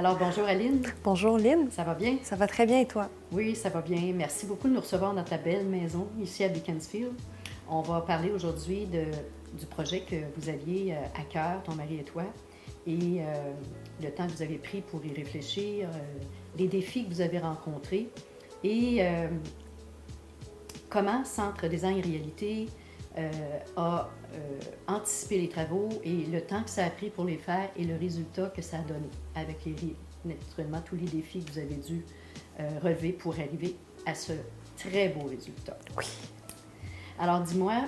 Alors, bonjour Aline. Bonjour Lynn, Ça va bien? ça va très bien et toi? Oui, ça va bien. Merci beaucoup de nous recevoir dans ta belle maison ici à Beaconsfield. On va parler aujourd'hui du projet que vous aviez à cœur, ton mari et toi, et le temps que vous avez pris pour y réfléchir, les défis que vous avez rencontrés et comment Centre Design Réalité a anticipé les travaux et le temps que ça a pris pour les faire et le résultat que ça a donné avec naturellement tous les défis que vous avez dû relever pour arriver à ce très beau résultat. Oui. Alors dis-moi,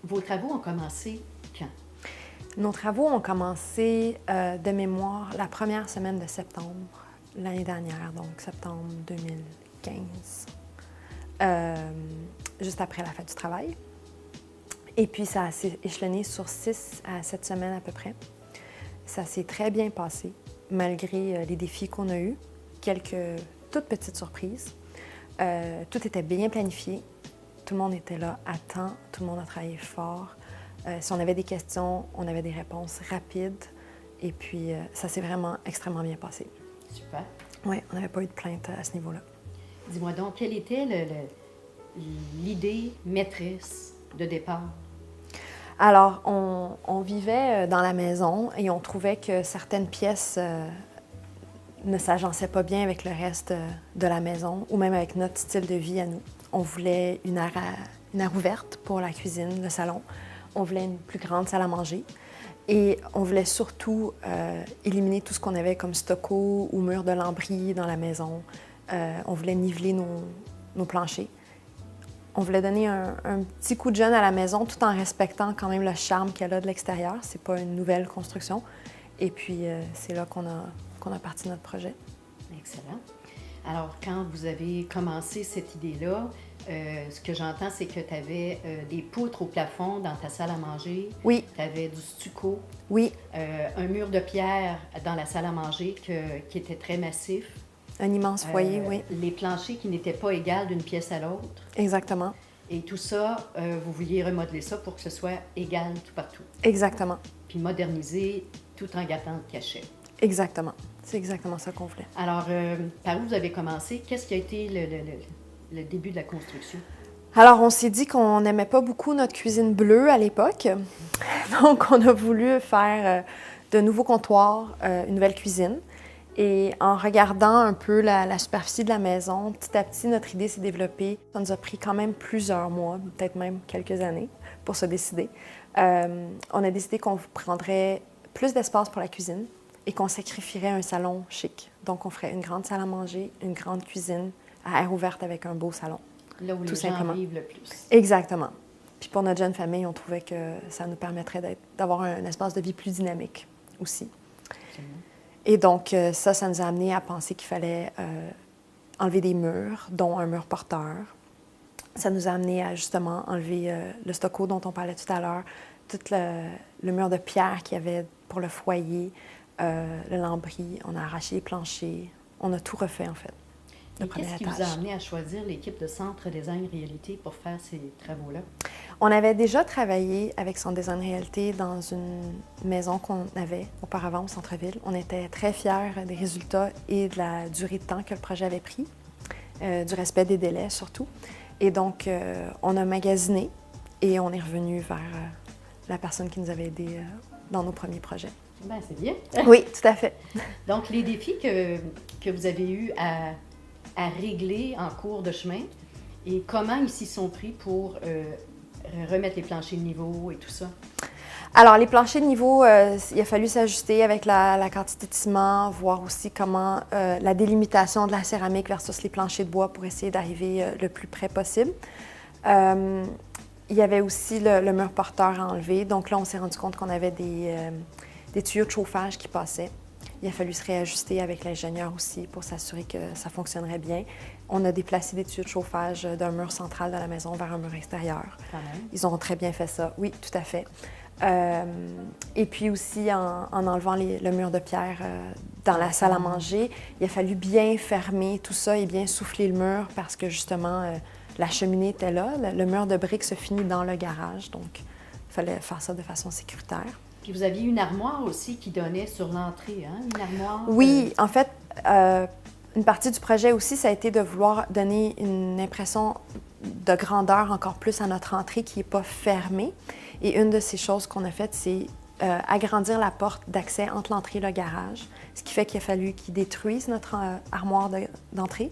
vos travaux ont commencé quand? Nos travaux ont commencé de mémoire la première semaine de septembre l'année dernière, donc septembre 2015, juste après la fête du travail. Et puis ça s'est échelonné sur 6 à 7 semaines à peu près. Ça s'est très bien passé, malgré les défis qu'on a eus, quelques toutes petites surprises. Tout était bien planifié, tout le monde était là à temps, tout le monde a travaillé fort. Si on avait des questions, on avait des réponses rapides. Et puis, ça s'est vraiment extrêmement bien passé. Super. Oui, on n'avait pas eu de plainte à ce niveau-là. Dis-moi donc, quelle était l'idée maîtresse de départ? Alors, on vivait dans la maison et on trouvait que certaines pièces ne s'agençaient pas bien avec le reste de la maison ou même avec notre style de vie à nous. On voulait une aire ouverte pour la cuisine, le salon. On voulait une plus grande salle à manger. Et on voulait surtout éliminer tout ce qu'on avait comme stucco ou mur de lambris dans la maison. On voulait niveler nos planchers. On voulait donner un petit coup de jeune à la maison tout en respectant quand même le charme qu'elle a de l'extérieur. C'est pas une nouvelle construction. Et puis, c'est là qu'on a parti notre projet. Excellent. Alors, quand vous avez commencé cette idée-là, ce que j'entends, c'est que tu avais des poutres au plafond dans ta salle à manger. Oui. Tu avais du stucco. Oui. Un mur de pierre dans la salle à manger qui était très massif. Un immense foyer, oui. Les planchers qui n'étaient pas égaux d'une pièce à l'autre. Exactement. Et tout ça, vous vouliez remodeler ça pour que ce soit égal tout partout. Exactement. Puis moderniser tout en gardant le cachet. Exactement. C'est exactement ça qu'on voulait. Alors, par où vous avez commencé? Qu'est-ce qui a été le début de la construction? Alors, on s'est dit qu'on n'aimait pas beaucoup notre cuisine bleue à l'époque. Donc, on a voulu faire de nouveaux comptoirs, une nouvelle cuisine. Et en regardant un peu la superficie de la maison, petit à petit, notre idée s'est développée. Ça nous a pris quand même plusieurs mois, peut-être même quelques années, pour se décider. On a décidé qu'on prendrait plus d'espace pour la cuisine et qu'on sacrifierait un salon chic. Donc, on ferait une grande salle à manger, une grande cuisine à air ouverte avec un beau salon. Là où les gens vivent le plus. Exactement. Puis pour notre jeune famille, on trouvait que ça nous permettrait d'avoir un espace de vie plus dynamique aussi. Absolument. Et donc, ça nous a amené à penser qu'il fallait enlever des murs, dont un mur porteur. Ça nous a amené à justement enlever le stucco dont on parlait tout à l'heure, tout le mur de pierre qu'il y avait pour le foyer, le lambris. On a arraché les planchers. On a tout refait, en fait. Et qu'est-ce qui vous a amené à choisir l'équipe de Centre Design Réalité pour faire ces travaux-là? On avait déjà travaillé avec Centre Design Réalité dans une maison qu'on avait auparavant au centre-ville. On était très fiers des résultats et de la durée de temps que le projet avait pris, du respect des délais surtout. Et donc, on a magasiné et on est revenu vers la personne qui nous avait aidés dans nos premiers projets. Bien, c'est bien. Oui, tout à fait. Donc, les défis que vous avez eus à régler en cours de chemin et comment ils s'y sont pris pour remettre les planchers de niveau et tout ça? Alors, les planchers de niveau, il a fallu s'ajuster avec la quantité de ciment, voir aussi comment la délimitation de la céramique versus les planchers de bois pour essayer d'arriver le plus près possible. Il y avait aussi le mur porteur à enlever. Donc là, on s'est rendu compte qu'on avait des tuyaux de chauffage qui passaient. Il a fallu se réajuster avec l'ingénieur aussi pour s'assurer que ça fonctionnerait bien. On a déplacé des tuyaux de chauffage d'un mur central de la maison vers un mur extérieur. Quand même. Ils ont très bien fait ça, oui, tout à fait. Et puis aussi, en enlevant le mur de pierre dans la salle à manger, il a fallu bien fermer tout ça et bien souffler le mur parce que justement, la cheminée était là. Le mur de briques se finit dans le garage, donc il fallait faire ça de façon sécuritaire. Puis vous aviez une armoire aussi qui donnait sur l'entrée, hein? Une armoire? Oui, en fait, une partie du projet aussi, ça a été de vouloir donner une impression de grandeur encore plus à notre entrée qui n'est pas fermée. Et une de ces choses qu'on a faites, c'est agrandir la porte d'accès entre l'entrée et le garage, ce qui fait qu'il a fallu qu'ils détruisent notre armoire d'entrée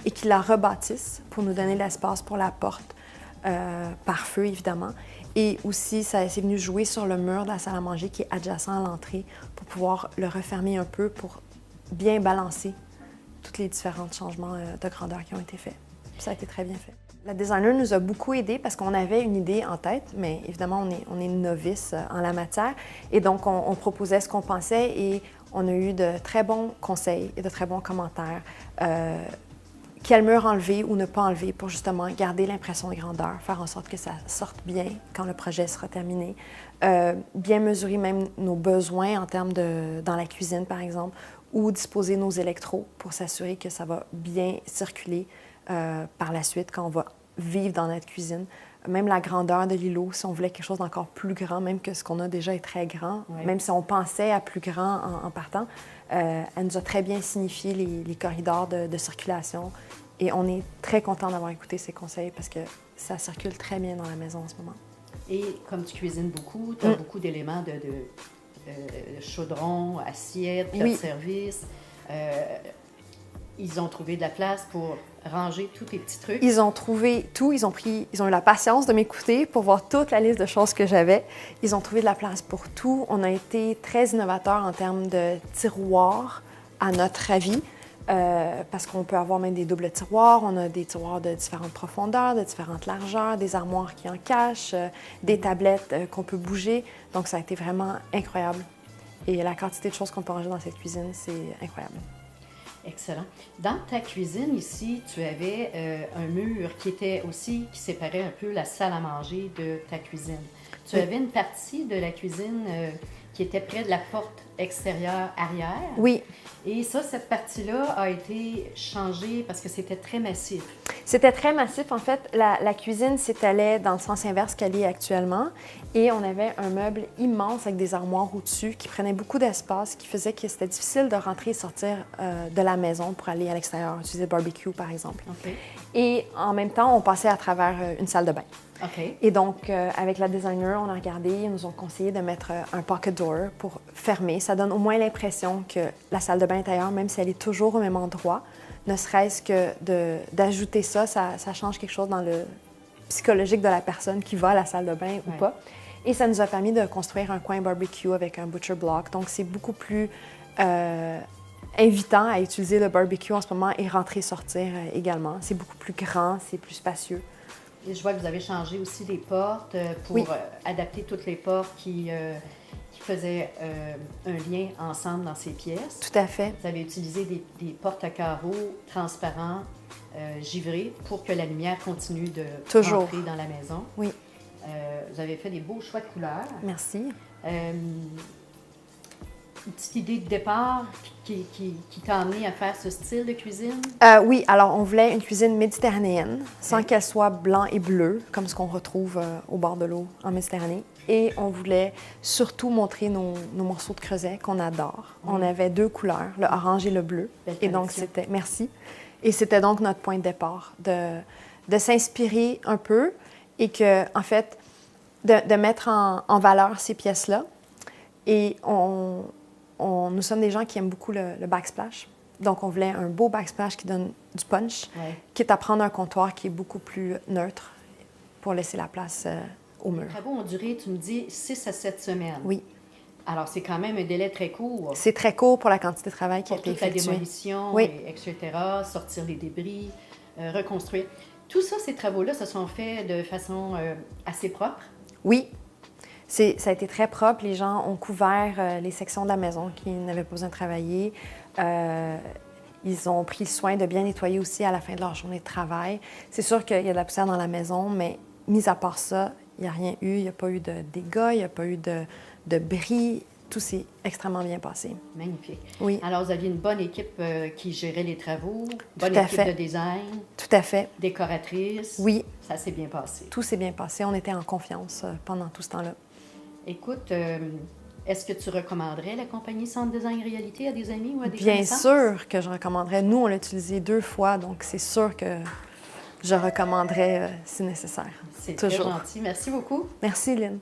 et qu'ils la rebâtissent pour nous donner l'espace pour la porte, par feu évidemment. Et aussi, c'est venu jouer sur le mur de la salle à manger qui est adjacent à l'entrée pour pouvoir le refermer un peu pour bien balancer tous les différents changements de grandeur qui ont été faits. Puis ça a été très bien fait. La designer nous a beaucoup aidés parce qu'on avait une idée en tête, mais évidemment, on est novice en la matière. Et donc, on proposait ce qu'on pensait et on a eu de très bons conseils et de très bons commentaires. Quel mur enlever ou ne pas enlever pour justement garder l'impression de grandeur, faire en sorte que ça sorte bien quand le projet sera terminé. Bien mesurer même nos besoins en termes dans la cuisine, par exemple, ou disposer nos électros pour s'assurer que ça va bien circuler par la suite quand on va vivre dans notre cuisine. Même la grandeur de l'îlot, si on voulait quelque chose d'encore plus grand, même que ce qu'on a déjà est très grand, oui. Même si on pensait à plus grand en partant, elle nous a très bien signifié les corridors de circulation. Et on est très content d'avoir écouté ces conseils parce que ça circule très bien dans la maison en ce moment. Et comme tu cuisines beaucoup, tu as beaucoup d'éléments de chaudron, assiette, plat de service. Ils ont trouvé de la place pour ranger tous tes petits trucs. Ils ont trouvé tout. Ils ont eu la patience de m'écouter pour voir toute la liste de choses que j'avais. Ils ont trouvé de la place pour tout. On a été très innovateurs en termes de tiroirs, à notre avis, parce qu'on peut avoir même des doubles tiroirs. On a des tiroirs de différentes profondeurs, de différentes largeurs, des armoires qui en cachent, des tablettes qu'on peut bouger. Donc, ça a été vraiment incroyable. Et la quantité de choses qu'on peut ranger dans cette cuisine, c'est incroyable. Excellent. Dans ta cuisine ici, tu avais un mur qui séparait un peu la salle à manger de ta cuisine. Tu avais une partie de la cuisine qui était près de la porte extérieure arrière. Oui. Et ça, cette partie-là a été changée parce que c'était très massif. C'était très massif. En fait, la cuisine s'étalait dans le sens inverse qu'elle est actuellement. Et on avait un meuble immense avec des armoires au-dessus qui prenait beaucoup d'espace, qui faisait que c'était difficile de rentrer et sortir de la maison pour aller à l'extérieur, utiliser le barbecue, par exemple. Okay. Et en même temps, on passait à travers une salle de bain. Okay. Et donc, avec la designer, on a regardé, ils nous ont conseillé de mettre un pocket door pour fermer. Ça donne au moins l'impression que la salle de bain intérieure, même si elle est toujours au même endroit, ne serait-ce que d'ajouter ça change quelque chose dans le psychologique de la personne qui va à la salle de bain ou pas. Et ça nous a permis de construire un coin barbecue avec un butcher block. Donc, c'est beaucoup plus invitant à utiliser le barbecue en ce moment et rentrer-sortir également. C'est beaucoup plus grand, c'est plus spacieux. Et je vois que vous avez changé aussi les portes pour adapter toutes les portes qui faisaient un lien ensemble dans ces pièces. Tout à fait. Vous avez utilisé des portes à carreaux transparents, givrés, pour que la lumière continue de rentrer dans la maison. Oui. Vous avez fait des beaux choix de couleurs. Merci. Une petite idée de départ qui t'a amené à faire ce style de cuisine? Oui, alors on voulait une cuisine méditerranéenne, sans qu'elle soit blanc et bleu, comme ce qu'on retrouve au bord de l'eau en Méditerranée. Et on voulait surtout montrer nos morceaux de creuset qu'on adore. On avait 2 couleurs, le orange et le bleu. Et donc c'était... Merci. Et c'était donc notre point de départ, de s'inspirer un peu et que, en fait, de mettre en valeur ces pièces-là. Et nous sommes des gens qui aiment beaucoup le backsplash. Donc, on voulait un beau backsplash qui donne du punch, quitte à prendre un comptoir qui est beaucoup plus neutre pour laisser la place au mur. Les travaux ont duré, tu me dis, 6 à 7 semaines. Oui. Alors, c'est quand même un délai très court. C'est très court pour la quantité de travail qui a été effectuée. Pour toute la démolition, etc., sortir les débris, reconstruire. Tout ça, ces travaux-là, se sont faits de façon assez propre? Oui. Ça a été très propre. Les gens ont couvert les sections de la maison qui n'avaient pas besoin de travailler. Ils ont pris soin de bien nettoyer aussi à la fin de leur journée de travail. C'est sûr qu'il y a de la poussière dans la maison, mais mis à part ça, il n'y a rien eu. Il n'y a pas eu de dégâts, il n'y a pas eu de bris. Tout s'est extrêmement bien passé. Magnifique. Oui. Alors, vous aviez une bonne équipe qui gérait les travaux, bonne équipe de design. Tout à fait. Décoratrice. Oui. Ça s'est bien passé. Tout s'est bien passé. On était en confiance pendant tout ce temps-là. Écoute, Est-ce que tu recommanderais la compagnie Centre Design Réalité à des amis ou à des Bien connaissances? sûr que je recommanderais. Nous, on l'a utilisé 2 fois, donc c'est sûr que je recommanderais si nécessaire. C'est très Toujours. gentil. Merci beaucoup. Merci, Lynn.